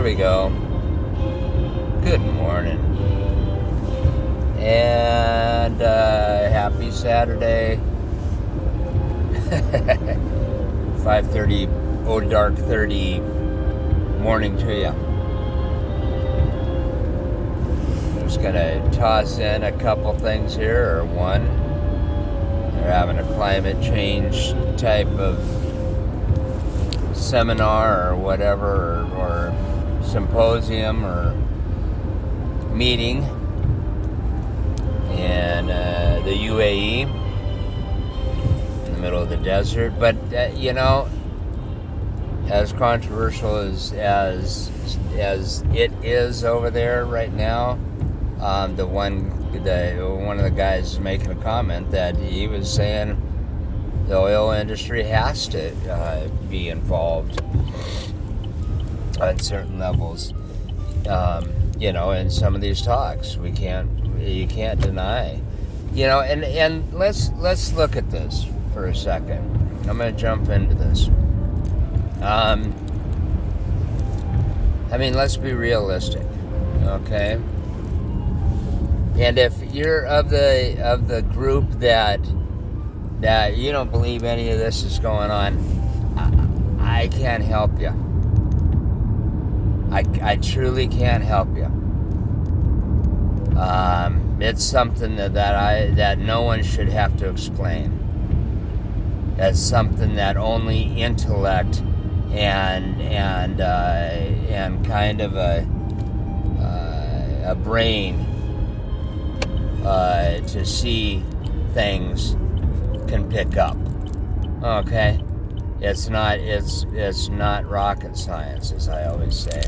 we go. Good morning. And happy Saturday. 5:30, dark 30 morning to you. I'm just going to toss in a couple things here, or one. They're having a climate change type of seminar or whatever, or symposium or meeting in the UAE, in the middle of the desert. But as controversial as it is over there right now, one of the guys was making a comment that he was saying the oil industry has to be involved on certain levels, in some of these talks. You can't deny, and let's look at this for a second. I'm going to jump into this. Let's be realistic, okay? And if you're of the group that you don't believe any of this is going on, I can't help you. I truly can't help you. It's something that no one should have to explain. That's something that only intellect and kind of a brain to see things can pick up. Okay, it's not rocket science, as I always say.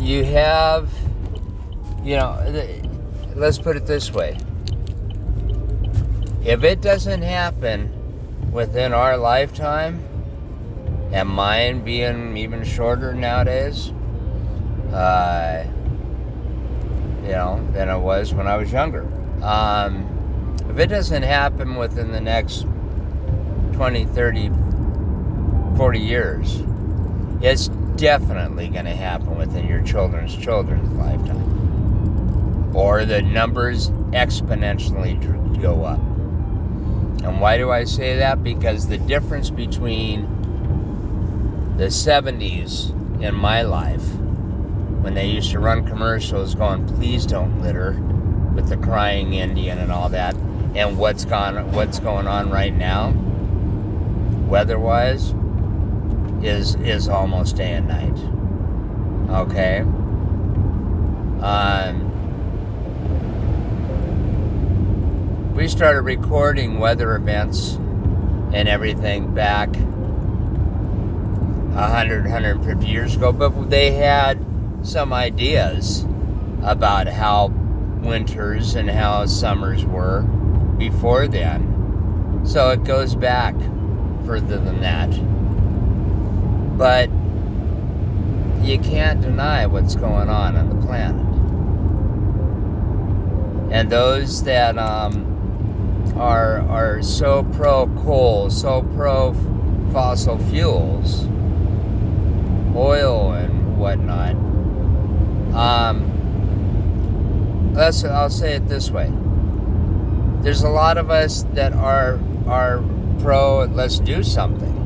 You have, let's put it this way. If it doesn't happen within our lifetime, and mine being even shorter nowadays, than it was when I was younger. If it doesn't happen within the next 20, 30, 40 years, it's definitely going to happen within your children's lifetime. Or the numbers exponentially go up. And why do I say that? Because the difference between the 70s in my life, when they used to run commercials going, please don't litter, with the crying Indian and all that, and what's going on right now, weather-wise, is almost day and night. Okay? We started recording weather events and everything back 150 years ago, but they had some ideas about how winters and how summers were before then. So it goes back further than that. But you can't deny what's going on the planet. And those that are so pro coal, so pro fossil fuels, oil and whatnot, I'll say it this way. There's a lot of us that are pro, let's do something,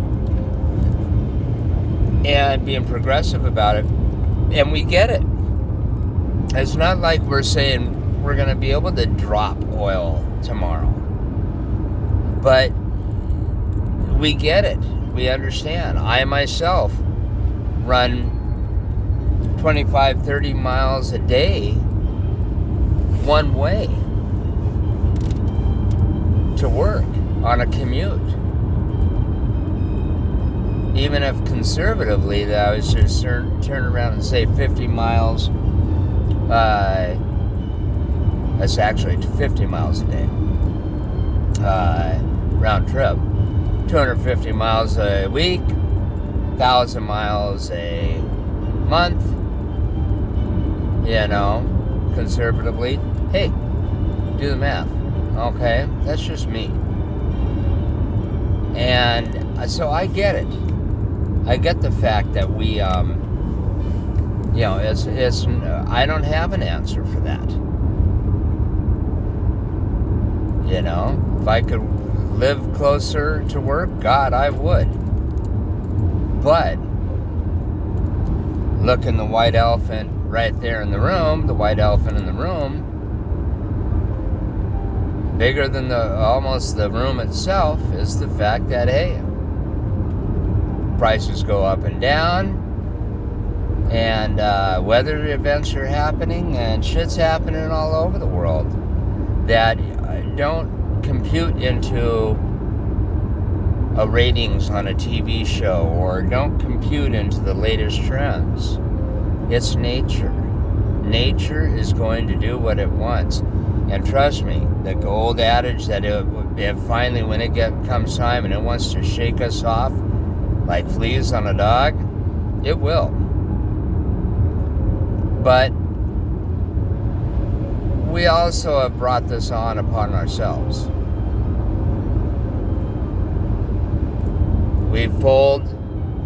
and being progressive about it, and we get it. It's not like we're saying we're going to be able to drop oil tomorrow, but we get it. We understand. I myself run 25, 30 miles a day one way to work on a commute. Even if conservatively that I was just turn around and say 50 miles, that's actually 50 miles a day, round trip. 250 miles a week, 1,000 miles a month, conservatively. Hey, do the math. Okay, that's just me. And so I get it. I get the fact that we, it's I don't have an answer for that. If I could live closer to work, God, I would. But looking the white elephant right there in the room, the white elephant in the room, bigger than almost the room itself, is the fact that, hey, prices go up and down, and weather events are happening, and shit's happening all over the world that don't compute into a ratings on a TV show, or don't compute into the latest trends. It's nature. Nature is going to do what it wants. And trust me, the old adage that it finally, when it comes time and it wants to shake us off like fleas on a dog, it will. But we also have brought this on upon ourselves. We've pulled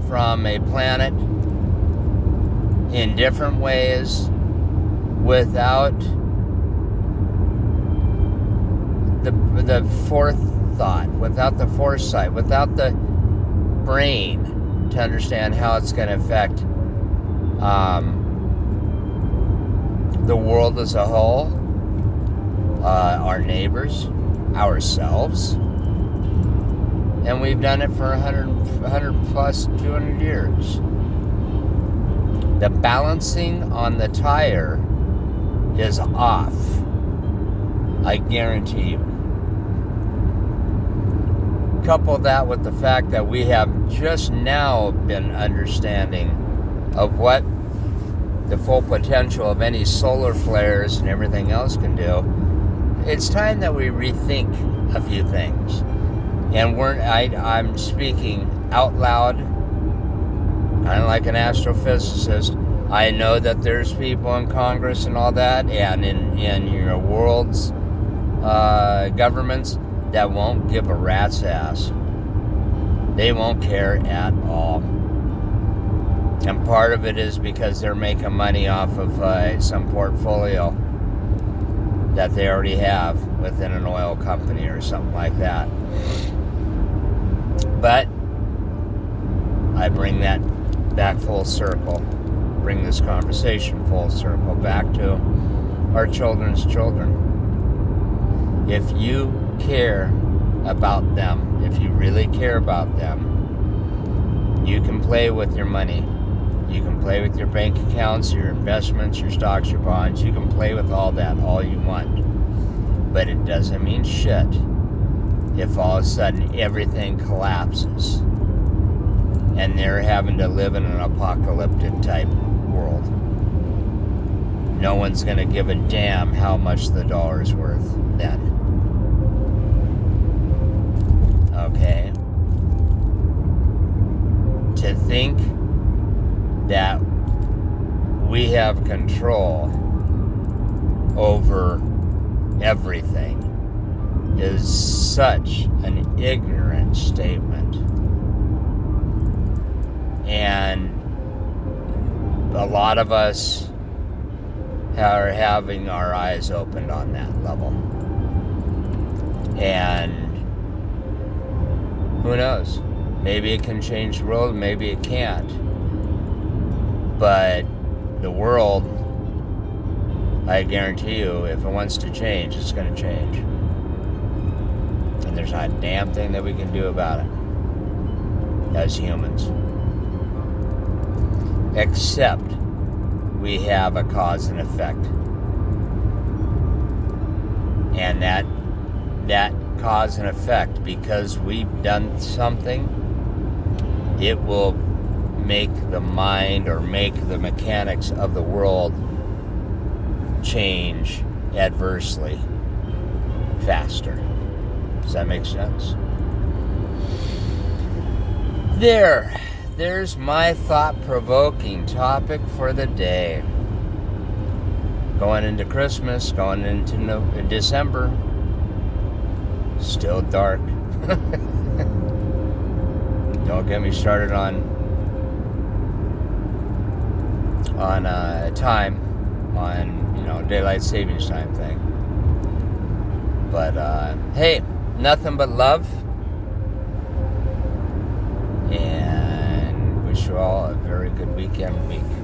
from a planet in different ways without the forethought, without the foresight, without the brain to understand how it's going to affect the world as a whole, our neighbors, ourselves. And we've done it for 100 plus 200 years. The balancing on the tire is off. I guarantee you. Couple that with the fact that we have just now been understanding of what the full potential of any solar flares and everything else can do. It's time that we rethink a few things. And I'm speaking out loud, kind of like an astrophysicist. I know that there's people in Congress and all that, and in your world's governments that won't give a rat's ass. They won't care at all. And part of it is because they're making money off of some portfolio that they already have within an oil company or something like that. But I bring that back full circle, bring this conversation full circle back to our children's children. If you care about them, if you really care about them, you can play with your money. You can play with your bank accounts, your investments, your stocks, your bonds. You can play with all that all you want. But it doesn't mean shit if all of a sudden everything collapses and they're having to live in an apocalyptic type world. No one's going to give a damn how much the dollar's worth then. Okay? To think that we have control over everything is such an ignorant statement. And a lot of us are having our eyes opened on that level. And who knows? Maybe it can change the world, maybe it can't. But the world, I guarantee you, if it wants to change, it's going to change. And there's not a damn thing that we can do about it as humans. Except we have a cause and effect. And that cause and effect, because we've done something, it will make the mind or make the mechanics of the world change adversely faster. Does that make sense? There's my thought-provoking topic for the day. Going into Christmas, going into December, still dark. Don't get me started on on time, on, daylight savings time thing. But hey, nothing but love, and wish you all a very good weekend week.